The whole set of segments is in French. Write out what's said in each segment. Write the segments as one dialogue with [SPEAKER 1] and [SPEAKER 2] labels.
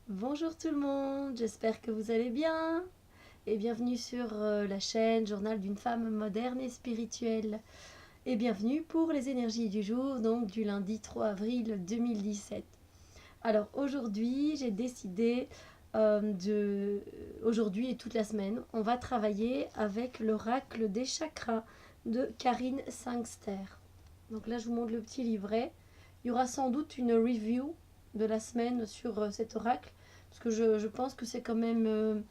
[SPEAKER 1] Bonjour tout le monde, j'espère que vous allez bien et bienvenue sur la chaîne Journal d'une femme moderne et spirituelle. Et bienvenue pour les énergies du jour, donc du lundi 3 avril 2017. Alors aujourd'hui, j'ai décidé aujourd'hui et toute la semaine, on va travailler avec l'oracle des chakras de Karine Sangster. Donc là, je vous montre le petit livret. Il y aura sans doute une review de la semaine sur cet oracle, parce que je pense que c'est quand même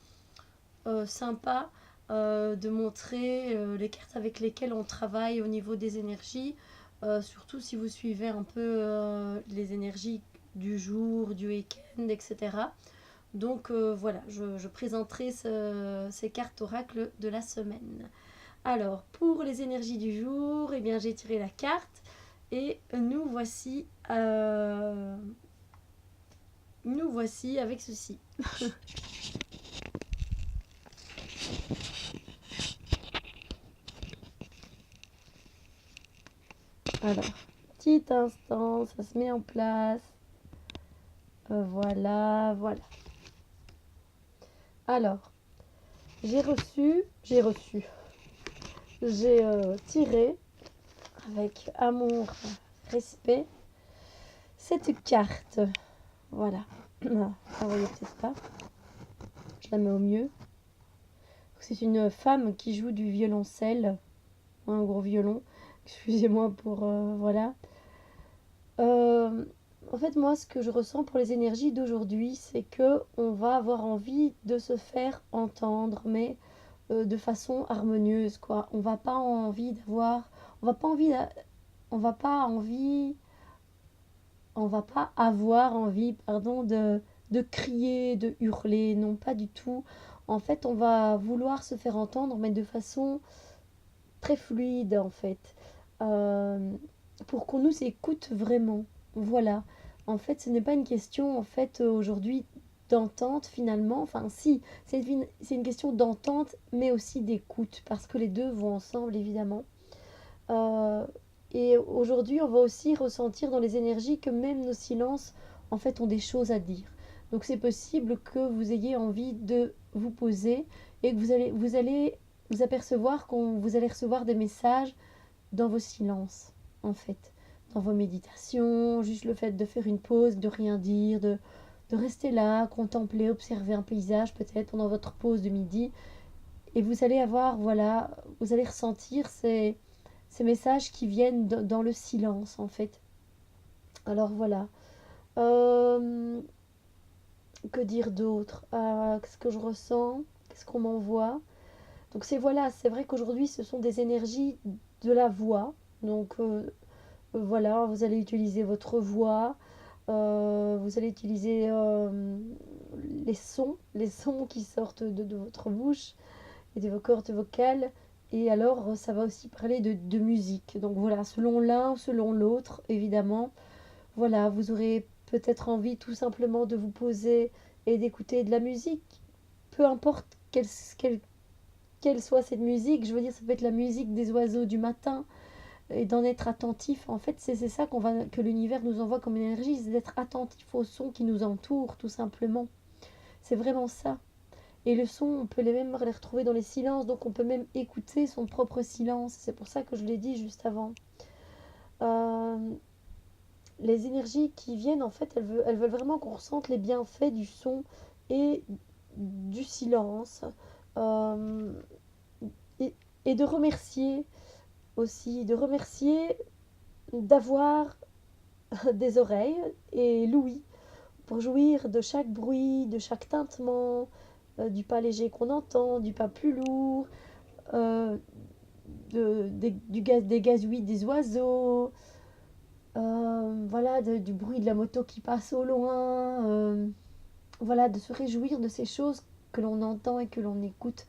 [SPEAKER 1] sympa de montrer les cartes avec lesquelles on travaille au niveau des énergies, surtout si vous suivez un peu les énergies du jour, du week-end, etc. Donc voilà, je présenterai ces cartes oracles de la semaine. Alors, pour les énergies du jour, eh bien, j'ai tiré la carte et nous voici avec ceci. Alors, petit instant, ça se met en place. Voilà. Alors, j'ai tiré avec amour, respect, cette carte. Voilà. Non, vous voyez peut-être pas. Je la mets au mieux. C'est une femme qui joue du violoncelle, un gros violon. Excusez-moi pour voilà. Euh, En fait, moi, ce que je ressens pour les énergies d'aujourd'hui, c'est que on va avoir envie de se faire entendre, mais de façon harmonieuse, quoi. On va pas envie, on va pas envie, on va pas avoir envie, pardon, de crier, de hurler, non, pas du tout. En fait, on va vouloir se faire entendre, mais de façon très fluide, en fait. Euh, pour qu'on nous écoute vraiment. Voilà. En fait, ce n'est pas une question, en fait, aujourd'hui, d'entente finalement. Enfin, si, c'est une question d'entente, mais aussi d'écoute, parce que les deux vont ensemble, évidemment. Euh, et aujourd'hui, on va aussi ressentir dans les énergies que même nos silences, en fait, ont des choses à dire. Donc, c'est possible que vous ayez envie de vous poser et que vous allez vous apercevoir qu'on vous allez recevoir des messages dans vos silences, en fait. Dans vos méditations, juste le fait de faire une pause, de rien dire, de rester là, contempler, observer un paysage peut-être pendant votre pause de midi. Et vous allez avoir, voilà, vous allez ressentir ces messages qui viennent dans le silence, en fait. Alors voilà. Euh, que dire d'autre? Qu'est-ce que je ressens? Qu'est-ce qu'on m'envoie? Donc c'est voilà, c'est vrai qu'aujourd'hui ce sont des énergies de la voix. Donc voilà, vous allez utiliser votre voix, vous allez utiliser les sons qui sortent de votre bouche et de vos cordes vocales. Et alors, ça va aussi parler de musique. Donc voilà, selon l'un ou selon l'autre, évidemment. Voilà, vous aurez peut-être envie tout simplement de vous poser et d'écouter de la musique. Peu importe quelle soit cette musique, je veux dire, ça peut être la musique des oiseaux du matin, et d'en être attentif. En fait, c'est ça que l'univers nous envoie comme énergie, c'est d'être attentif aux sons qui nous entourent, tout simplement. C'est vraiment ça. Et le son, on peut même les retrouver dans les silences, donc on peut même écouter son propre silence. C'est pour ça que je l'ai dit juste avant. Euh, les énergies qui viennent, en fait, elles veulent vraiment qu'on ressente les bienfaits du son et du silence. Euh, et, et de remercier aussi, de remercier d'avoir des oreilles et l'ouïe pour jouir de chaque bruit, de chaque tintement, du pas léger qu'on entend, du pas plus lourd, euh, des gazouillis des oiseaux, voilà, du bruit de la moto qui passe au loin, voilà, de se réjouir de ces choses que l'on entend et que l'on écoute.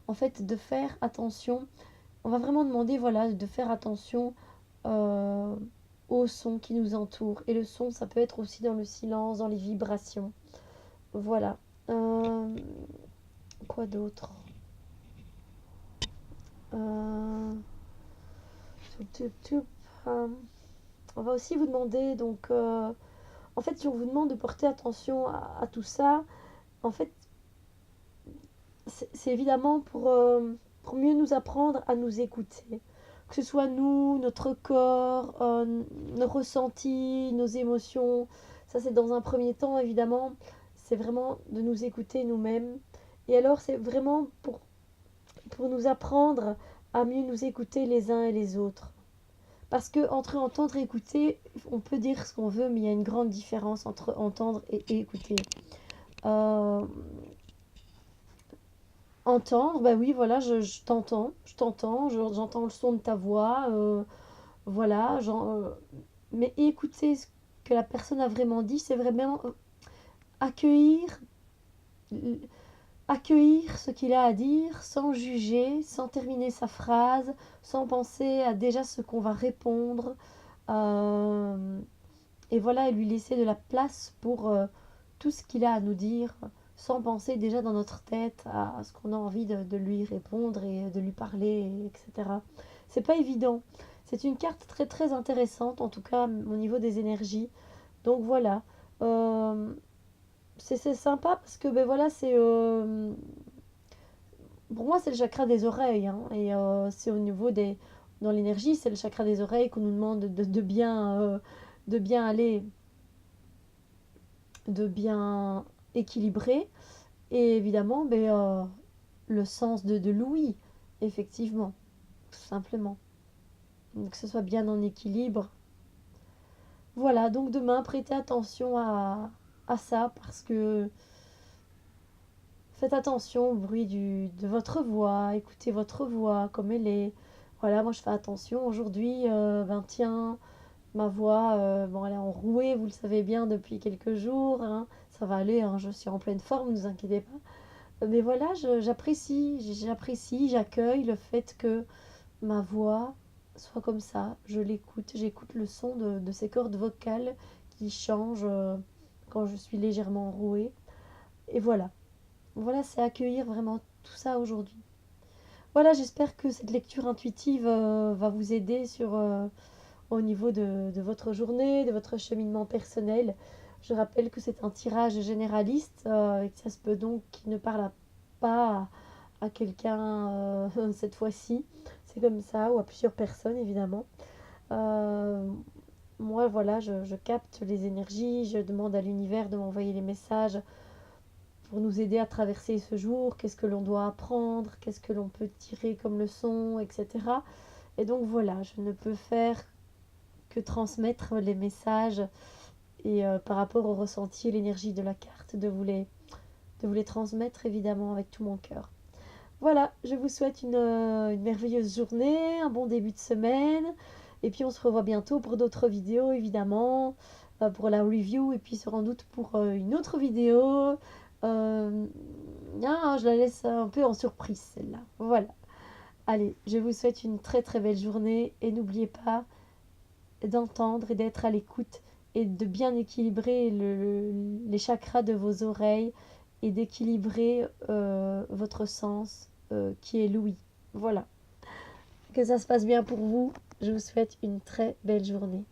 [SPEAKER 1] En fait, de faire attention, on va vraiment demander, voilà, de faire attention euh, au son qui nous entoure. Et le son, ça peut être aussi dans le silence, dans les vibrations. Voilà. Euh, quoi d'autre? Euh, toup, toup, toup. On va aussi vous demander donc En fait, si on vous demande de porter attention à tout ça, en fait, c'est évidemment pour mieux nous apprendre à nous écouter. Que ce soit nous, notre corps, nos ressentis, nos émotions. Ça, c'est dans un premier temps, évidemment. C'est vraiment de nous écouter nous-mêmes. Et alors, c'est vraiment pour nous apprendre à mieux nous écouter les uns et les autres. Parce que entre entendre et écouter, on peut dire ce qu'on veut, mais il y a une grande différence entre entendre et écouter. Euh, Entendre, bah oui, voilà, je t'entends, j'entends le son de ta voix, voilà, mais écouter ce que la personne a vraiment dit, c'est vraiment accueillir, accueillir ce qu'il a à dire sans juger, sans terminer sa phrase, sans penser à déjà ce qu'on va répondre, euh, et voilà, et lui laisser de la place pour tout ce qu'il a à nous dire, sans penser déjà dans notre tête à ce qu'on a envie de lui répondre et de lui parler, etc. C'est pas évident. C'est une carte très très intéressante, en tout cas au niveau des énergies. Donc voilà. Euh, c'est sympa parce que ben voilà, pour moi c'est le chakra des oreilles, hein, et c'est au niveau des dans l'énergie, c'est le chakra des oreilles qu'on nous demande de bien aller, de bien équilibrer. Et évidemment, le sens de l'ouïe, effectivement, tout simplement. Que ce soit bien en équilibre. Voilà, donc demain, prêtez attention à ça, parce que faites attention au bruit de votre voix, écoutez votre voix comme elle est. Voilà, moi je fais attention aujourd'hui, ben tiens, ma voix, bon, elle est enrouée, vous le savez bien depuis quelques jours, hein. Ça va aller, hein, je suis en pleine forme, ne vous inquiétez pas. Mais voilà, j'apprécie, j'accueille le fait que ma voix soit comme ça. Je l'écoute, j'écoute le son de ces cordes vocales qui changent quand je suis légèrement enrouée. Et voilà, voilà, c'est accueillir vraiment tout ça aujourd'hui. Voilà, j'espère que cette lecture intuitive va vous aider au niveau de votre journée, de votre cheminement personnel. Je rappelle que c'est un tirage généraliste et que ça se peut donc qu'il ne parle pas à quelqu'un cette fois-ci. C'est comme ça, ou à plusieurs personnes évidemment. Euh, Moi, voilà, je capte les énergies, je demande à l'univers de m'envoyer les messages pour nous aider à traverser ce jour, qu'est-ce que l'on doit apprendre, qu'est-ce que l'on peut tirer comme leçon, etc. Et donc voilà, je ne peux faire que transmettre les messages et par rapport au ressenti et l'énergie de la carte, de vous les transmettre évidemment avec tout mon cœur. Voilà, je vous souhaite une merveilleuse journée, un bon début de semaine, et puis on se revoit bientôt pour d'autres vidéos évidemment, pour la review, et puis sans doute pour une autre vidéo. Je la laisse un peu en surprise celle-là. Voilà. Allez, je vous souhaite une très très belle journée, et n'oubliez pas d'entendre et d'être à l'écoute et de bien équilibrer les chakras de vos oreilles et d'équilibrer votre sens qui est l'ouïe. Voilà. Que ça se passe bien pour vous. Je vous souhaite une très belle journée.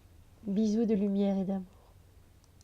[SPEAKER 1] Bisous de lumière et d'amour.